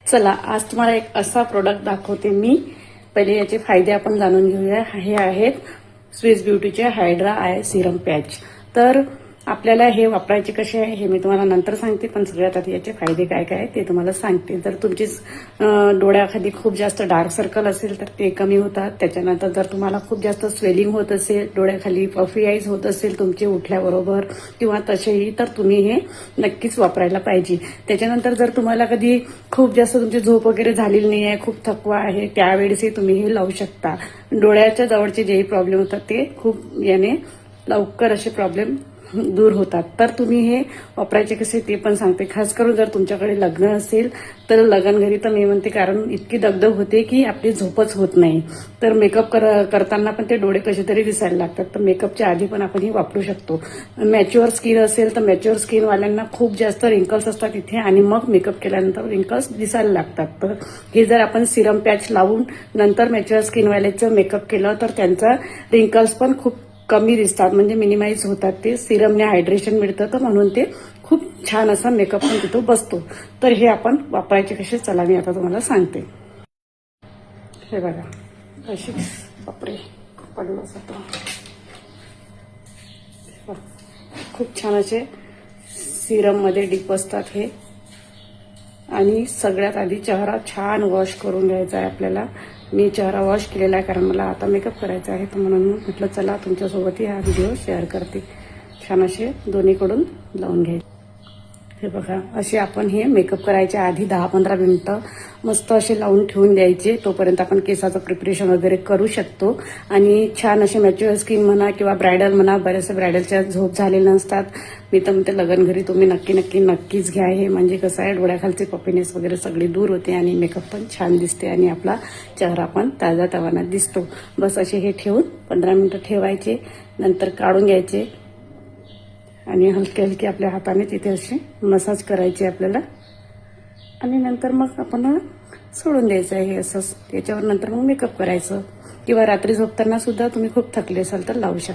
चला आज तुम्हाला एक असा प्रोडक्ट दाखवते मी. पहिले याचे फायदे आपण जाणून घेऊया. हे आहेत स्विस ब्युटीचे हायड्रा आय सिरम पॅच. तर आपल्याला हे वापरायचे कसे आहे हे मी तुम्हाला नंतर सांगते, पण सगळ्यात आधी याचे फायदे काय काय आहे ते तुम्हाला सांगते. जर तुमची डोळ्याखाली खूप जास्त डार्क सर्कल असेल तर ते कमी होतात. त्याच्यानंतर जर तुम्हाला खूप जास्त स्वेलिंग होत असेल, डोळ्याखाली पफी आईज होत असेल तुमचे उठल्याबरोबर किंवा तसेही, तर तुम्ही हे नक्कीच वापरायला पाहिजे. त्याच्यानंतर जर तुम्हाला कधी खूप जास्त तुमची झोप वगैरे झालेली नाही आहे, खूप थकवा आहे, त्यावेळेसही तुम्ही हे लावू शकता. डोळ्याच्या जवळचे जेही प्रॉब्लेम होतात ते खूप याने लवकर असे प्रॉब्लेम दूर होतात. तर तुम्ही हे वापरायचे कसे ते पण सांगते. खास करून जर तुमच्याकडे लग्न असेल तर लग्न घरी तर मी म्हणते, कारण इतकी दगदग होते की आपली झोपच होत नाही. तर मेकअप करताना पण ते डोळे कसे तरी दिसायला लागतात. तर मेकअपच्या आधी पण आपण हे वापरू शकतो. मॅच्युअर स्किन असेल तर मॅच्युअर स्किनवाल्यांना खूप जास्त रिंकल्स असतात इथे, आणि मग मेकअप केल्यानंतर रिंकल्स दिसायला लागतात. तर हे जर आपण सिरम पॅच लावून नंतर मॅच्युअर स्किनवाल्याचं मेकअप केलं तर त्यांचा रिंकल्स पण खूप कमी दिसतात, म्हणजे मिनिमाइज होतात. ते सिरमने हायड्रेशन मिळतं, तर म्हणून ते खूप छान असा मेकअप पण तिथं बसतो. तर हे आपण वापरायचे कसे चला मी आता तुम्हाला सांगते. हे बघा अशी बापरे पडलं असं. खूप छान असे सिरम मध्ये डीप असतात हे. आणि सगळ्यात आधी चेहरा छान वॉश करून घ्यायचा आहे आपल्याला. मी चेहरा वॉश केलेला आहे कारण मला आता मेकअप करायचा आहे, तर म्हणून म्हटलं चला तुमच्यासोबतही हा व्हिडिओ शेअर करते. छान असे दोन्हीकडून लावून घ्यायचे. हे बघा असे आपण हे मेकअप करायच्या आधी 10-15 मिनिटं मस्त असे लावून ठेवून द्यायचे. तोपर्यंत आपण केसाचं प्रिपरेशन वगैरे करू शकतो. आणि छान असे मॅच्युअर स्किन म्हणा किंवा ब्रायडल म्हणा, बरेचसे ब्रायडलच्या झोप झालेल्या नसतात. मी तर म्हणते लग्न घरी तुम्ही नक्कीच घ्या हे. म्हणजे कसं आहे, डोळ्याखालचे पफीनेस वगैरे सगळी दूर होते आणि मेकअप पण छान दिसते आणि आपला चेहरा पण ताजा तवाना दिसतो. बस असे हे ठेवून 15 मिनिटं ठेवायचे, नंतर काढून घ्यायचे आणि हलके हलके आपल्या हाताने तिथे असे मसाज करायचे आपल्याला. आणि नंतर मग आपण सोडून द्यायचं आहे असंच. त्याच्यावर नंतर मग मेकअप करायचं. किंवा रात्री झोपताना सुद्धा तुम्ही खूप थकले असाल तर लावू शकता.